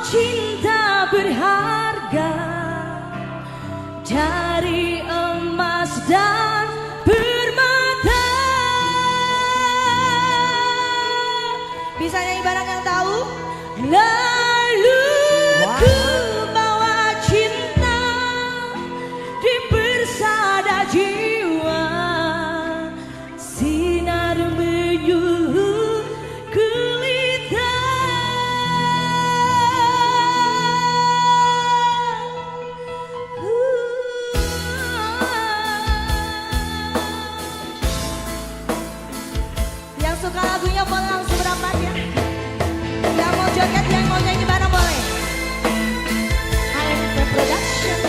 cinta berharga dari emas dan permata. Bisa nyanyi bareng yang tahu? Lalu ku bawa cinta di persada jiwa, sinar menyulut gulita. Yang suka lagunya boleh langsung berapat ya. Yang mau joget, yang mau nyanyi bareng boleh. AMP Production.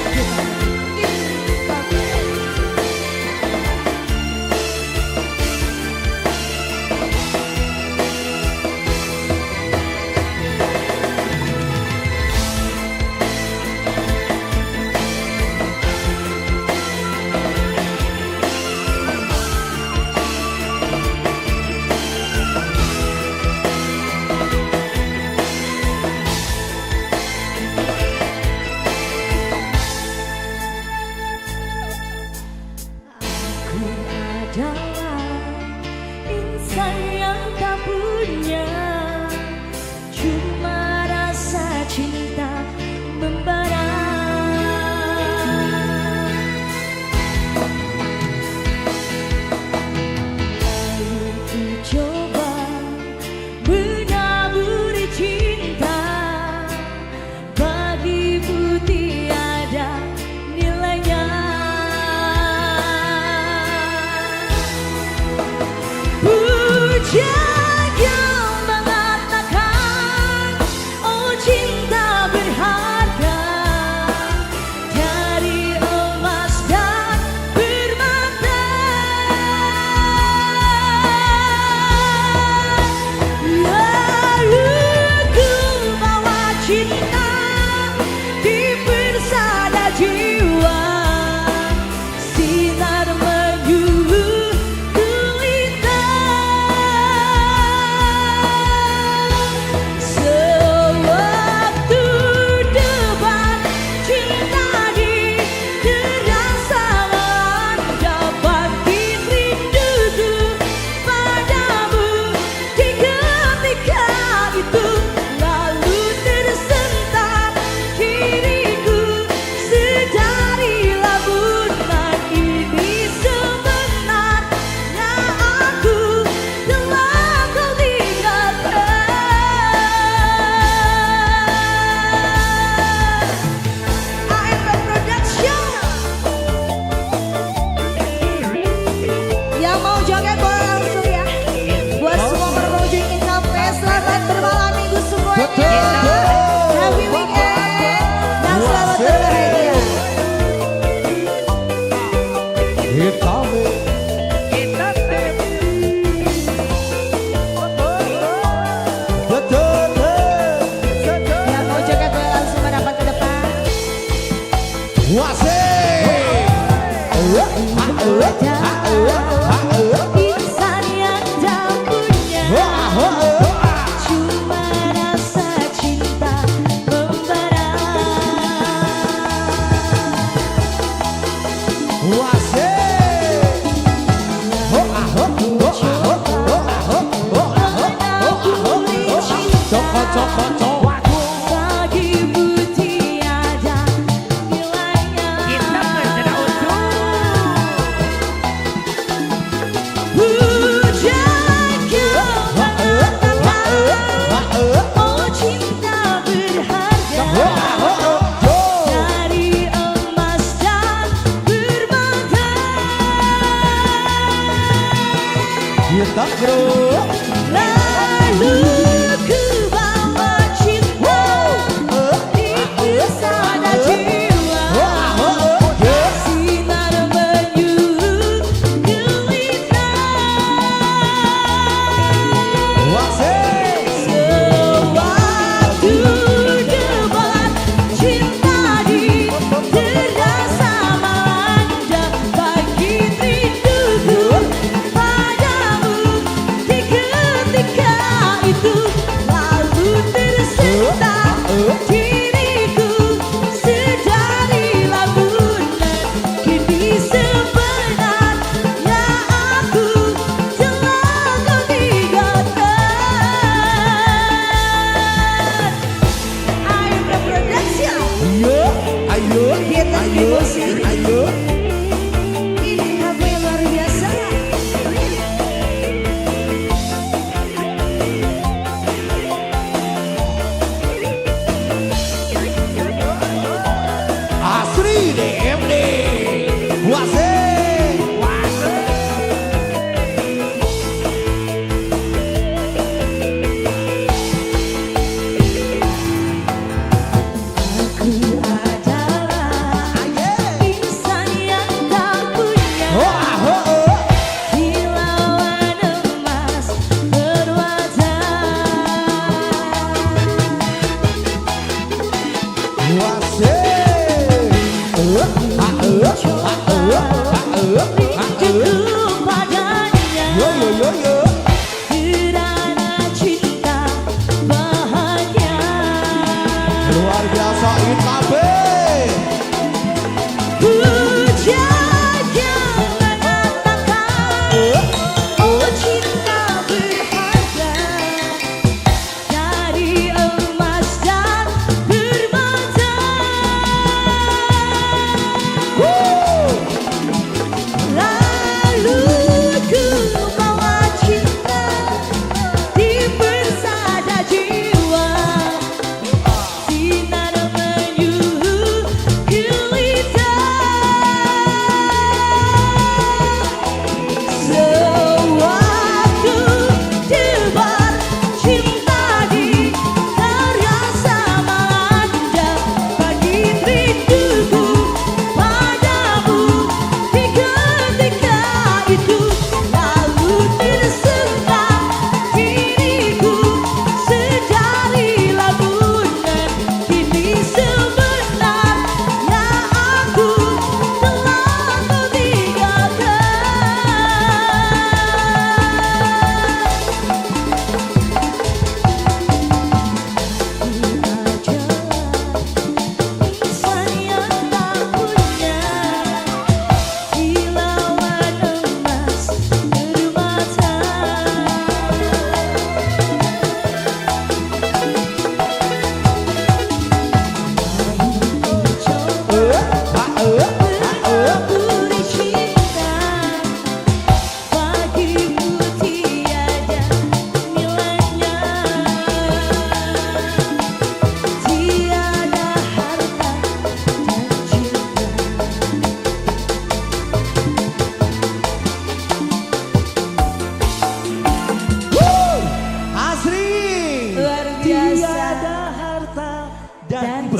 Insan yang tak punya cuma rasa cinta membara. Lalu ku coba menaburi cinta, bagiku tiada nilainya. Jaga mengatakan, oh cinta berharga dari emas dan permata. Lalu ku bawa cinta di persada jiwa, sinar menyulut. Happy weekend dan selamat berbahagia. Yang mau joget boleh langsung merapat ke depan. Insan yang tak punya cuma rasa cinta membara. Bagimu tiada nilainya. Oh cinta berharga dari emas dan permata. Lalu ku bawa cinta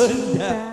cinta.